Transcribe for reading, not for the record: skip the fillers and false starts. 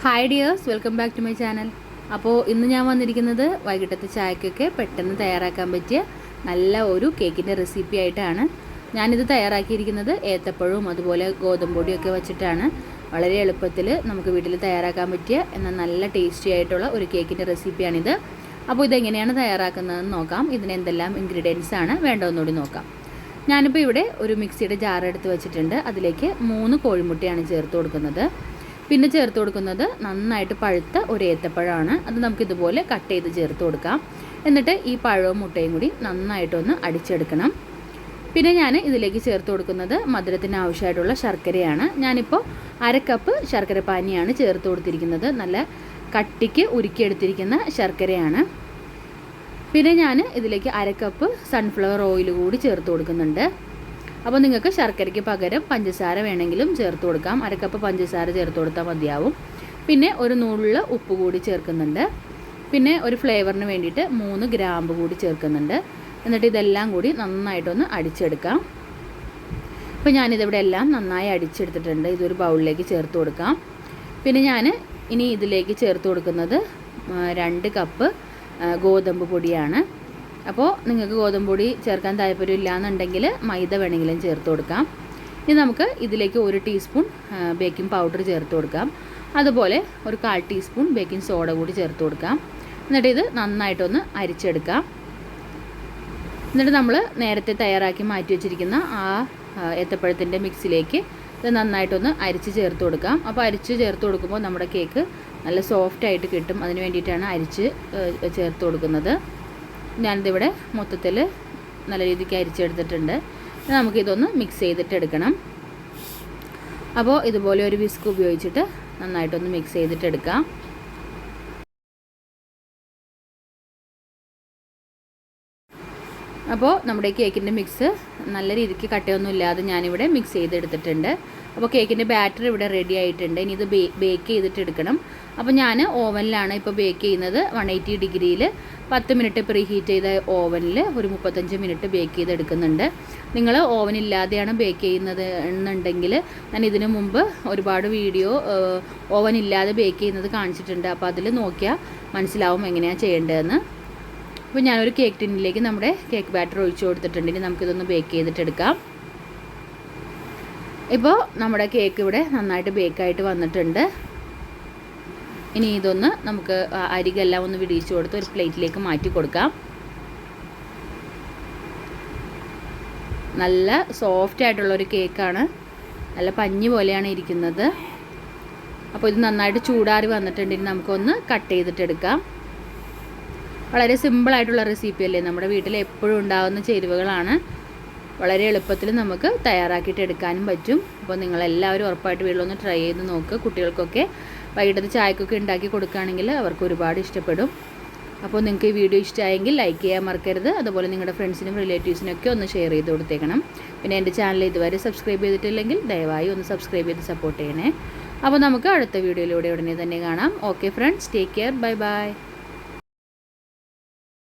Hi dears, welcome back to my channel. അപ്പോൾ ഇന്ന് ഞാൻ വന്നിരിക്കുന്നത് വൈകിട്ടത്തെ ചായക്കൊക്കെ പെട്ടെന്ന് തയ്യാറാക്കാൻ പറ്റിയ നല്ല ഒരു കേക്കിൻ്റെ റെസിപ്പി ആയിട്ടാണ്. ഞാനിത് തയ്യാറാക്കിയിരിക്കുന്നത് ഏത്തപ്പഴവും അതുപോലെ ഗോതമ്പൊടിയൊക്കെ വെച്ചിട്ടാണ്. വളരെ എളുപ്പത്തിൽ നമുക്ക് വീട്ടിൽ തയ്യാറാക്കാൻ പറ്റിയ എന്നാൽ നല്ല ടേസ്റ്റി ആയിട്ടുള്ള ഒരു കേക്കിൻ്റെ റെസിപ്പിയാണിത്. അപ്പോൾ ഇതെങ്ങനെയാണ് തയ്യാറാക്കുന്നതെന്ന് നോക്കാം. ഇതിന് എന്തെല്ലാം ഇൻഗ്രീഡിയൻസ് ആണ് വേണ്ടതെന്നുകൂടി നോക്കാം. ഞാനിപ്പോൾ ഇവിടെ ഒരു മിക്സിയുടെ ജാർ എടുത്ത് വെച്ചിട്ടുണ്ട്. അതിലേക്ക് 3 കോഴിമുട്ടയാണ് ചേർത്ത് കൊടുക്കുന്നത്. പിന്നെ ചേർത്ത് കൊടുക്കുന്നത് നന്നായിട്ട് പഴുത്ത ഒരു ഏത്തപ്പഴമാണ്. അത് നമുക്കിതുപോലെ കട്ട് ചെയ്ത് ചേർത്ത് കൊടുക്കാം. എന്നിട്ട് ഈ പഴവും മുട്ടയും കൂടി നന്നായിട്ടൊന്ന് അടിച്ചെടുക്കണം. പിന്നെ ഞാൻ ഇതിലേക്ക് ചേർത്ത് കൊടുക്കുന്നത് മധുരത്തിന് ആവശ്യമായിട്ടുള്ള ശർക്കരയാണ്. ഞാനിപ്പോൾ 1/2 കപ്പ് ശർക്കര പാനിയാണ് ചേർത്ത് കൊടുത്തിരിക്കുന്നത്. നല്ല കട്ടിക്ക് ഉരുക്കിയെടുത്തിരിക്കുന്ന ശർക്കരയാണ്. പിന്നെ ഞാൻ ഇതിലേക്ക് 1/2 കപ്പ് സൺഫ്ലവർ ഓയിൽ കൂടി ചേർത്ത് കൊടുക്കുന്നുണ്ട്. അപ്പോൾ നിങ്ങൾക്ക് ശർക്കരയ്ക്ക് പകരം പഞ്ചസാര വേണമെങ്കിലും ചേർത്ത് കൊടുക്കാം. 1/2 കപ്പ് പഞ്ചസാര ചേർത്ത് കൊടുത്താൽ മതിയാവും. പിന്നെ ഒരു നുള്ള് ഉപ്പ് കൂടി ചേർക്കുന്നുണ്ട്. പിന്നെ ഒരു ഫ്ലേവറിന് വേണ്ടിയിട്ട് 3 ഗ്രാമ്പ് കൂടി ചേർക്കുന്നുണ്ട്. എന്നിട്ട് ഇതെല്ലാം കൂടി നന്നായിട്ടൊന്ന് അടിച്ചെടുക്കാം. അപ്പോൾ ഞാനിതിവിടെ എല്ലാം നന്നായി അടിച്ചെടുത്തിട്ടുണ്ട്. ഇതൊരു ബൗളിലേക്ക് ചേർത്ത് കൊടുക്കാം. പിന്നെ ഞാൻ ഇനി ഇതിലേക്ക് ചേർത്ത് കൊടുക്കുന്നത് 2 കപ്പ് ഗോതമ്പ് പൊടിയാണ്. അപ്പോൾ നിങ്ങൾക്ക് ഗോതമ്പ് പൊടി ചേർക്കാൻ താല്പര്യമില്ല എന്നുണ്ടെങ്കിൽ മൈദ വേണമെങ്കിലും ചേർത്ത് കൊടുക്കാം. ഇനി നമുക്ക് ഇതിലേക്ക് 1 ടീസ്പൂൺ ബേക്കിംഗ് പൗഡർ ചേർത്ത് കൊടുക്കാം. അതുപോലെ ഒരു 1/4 ടീസ്പൂൺ ബേക്കിംഗ് സോഡ കൂടി ചേർത്ത് കൊടുക്കാം. എന്നിട്ട് ഇത് നന്നായിട്ടൊന്ന് അരിച്ചെടുക്കാം. എന്നിട്ട് നമ്മൾ നേരത്തെ തയ്യാറാക്കി മാറ്റി വെച്ചിരിക്കുന്ന ആ ഏത്തപ്പഴത്തിൻ്റെ മിക്സിലേക്ക് ഇത് നന്നായിട്ടൊന്ന് അരിച്ച് ചേർത്ത് കൊടുക്കാം. അപ്പോൾ അരിച്ച് ചേർത്ത് കൊടുക്കുമ്പോൾ നമ്മുടെ കേക്ക് നല്ല സോഫ്റ്റായിട്ട് കിട്ടും. അതിന് വേണ്ടിയിട്ടാണ് അരിച്ച് ചേർത്ത് കൊടുക്കുന്നത്. ഞാനിതിവിടെ മൊത്തത്തിൽ നല്ല രീതിക്ക് അരിച്ചെടുത്തിട്ടുണ്ട്. നമുക്കിതൊന്ന് മിക്സ് ചെയ്തിട്ടെടുക്കണം. അപ്പോൾ ഇതുപോലെ ഒരു വിസ്ക് ഉപയോഗിച്ചിട്ട് നന്നായിട്ടൊന്ന് മിക്സ് ചെയ്തിട്ടെടുക്കാം. അപ്പോൾ നമ്മുടെ കേക്കിൻ്റെ മിക്സ് നല്ല രീതിക്ക് കട്ടയൊന്നും ഇല്ലാതെ ഞാനിവിടെ മിക്സ് ചെയ്തെടുത്തിട്ടുണ്ട്. അപ്പോൾ കേക്കിൻ്റെ ബാറ്റർ ഇവിടെ റെഡി ആയിട്ടുണ്ട്. ഇനി ഇത് ബേക്ക് ചെയ്തിട്ട് എടുക്കണം. അപ്പോൾ ഞാൻ ഓവനിലാണ് ഇപ്പോൾ ബേക്ക് ചെയ്യുന്നത്. 180 ഡിഗ്രിയിൽ 10 മിനിറ്റ് പ്രീ ഹീറ്റ് ചെയ്ത ഓവനിൽ ഒരു 35 മിനിറ്റ് ബേക്ക് ചെയ്തെടുക്കുന്നുണ്ട്. നിങ്ങൾ ഓവൻ ഇല്ലാതെയാണ് ബേക്ക് ചെയ്യുന്നത് എന്നുണ്ടെങ്കിൽ ഞാൻ ഇതിനു മുമ്പ് ഒരുപാട് വീഡിയോ ഓവൻ ഇല്ലാതെ ബേക്ക് ചെയ്യുന്നത് കാണിച്ചിട്ടുണ്ട്. അപ്പോൾ അതിൽ നോക്കിയാൽ മനസ്സിലാവും എങ്ങനെയാണ് ചെയ്യേണ്ടതെന്ന്. അപ്പോൾ ഞാനൊരു കേക്ക് ടിന്നിലേക്ക് നമ്മുടെ കേക്ക് ബാറ്റർ ഒഴിച്ചു കൊടുത്തിട്ടുണ്ട്. ഇനി നമുക്കിതൊന്ന് ബേക്ക് ചെയ്തിട്ടെടുക്കാം. ഇപ്പോൾ നമ്മുടെ കേക്ക് ഇവിടെ നന്നായിട്ട് ബേക്കായിട്ട് വന്നിട്ടുണ്ട്. ഇനി ഇതൊന്ന് നമുക്ക് അരികെല്ലാം ഒന്ന് വിടിയിച്ച് കൊടുത്ത് ഒരു പ്ലേറ്റിലേക്ക് മാറ്റി കൊടുക്കാം. നല്ല സോഫ്റ്റ് ആയിട്ടുള്ളൊരു കേക്കാണ്. നല്ല പഞ്ഞി പോലെയാണ് ഇരിക്കുന്നത്. അപ്പോൾ ഇത് നന്നായിട്ട് ചൂടാറി വന്നിട്ടുണ്ടെങ്കിൽ നമുക്കൊന്ന് കട്ട് ചെയ്തിട്ടെടുക്കാം. വളരെ സിമ്പിളായിട്ടുള്ള റെസിപ്പി അല്ലേ. നമ്മുടെ വീട്ടിൽ എപ്പോഴും ഉണ്ടാകുന്ന ചേരുവകളാണ്. വളരെ എളുപ്പത്തിൽ നമുക്ക് തയ്യാറാക്കിയിട്ട് എടുക്കാനും പറ്റും. അപ്പോൾ നിങ്ങളെല്ലാവരും ഉറപ്പായിട്ട് വീട്ടിലൊന്ന് ട്രൈ ചെയ്ത് നോക്കുക. കുട്ടികൾക്കൊക്കെ വൈകിട്ടത്തെ ചായക്കൊക്കെ ഉണ്ടാക്കി കൊടുക്കുകയാണെങ്കിൽ അവർക്ക് ഒരുപാട് ഇഷ്ടപ്പെടും. അപ്പോൾ നിങ്ങൾക്ക് ഈ വീഡിയോ ഇഷ്ടമായെങ്കിൽ ലൈക്ക് ചെയ്യാൻ മറക്കരുത്. അതുപോലെ നിങ്ങളുടെ ഫ്രണ്ട്സിനും റിലേറ്റീവ്സിനൊക്കെ ഒന്ന് ഷെയർ ചെയ്ത് കൊടുത്തേക്കണം. പിന്നെ എൻ്റെ ചാനൽ ഇതുവരെ സബ്സ്ക്രൈബ് ചെയ്തിട്ടില്ലെങ്കിൽ ദയവായി ഒന്ന് സബ്സ്ക്രൈബ് ചെയ്ത് സപ്പോർട്ട് ചെയ്യണേ. അപ്പോൾ നമുക്ക് അടുത്ത വീഡിയോയിലൂടെ ഉടനെ തന്നെ കാണാം. Okay friends, take care, bye bye.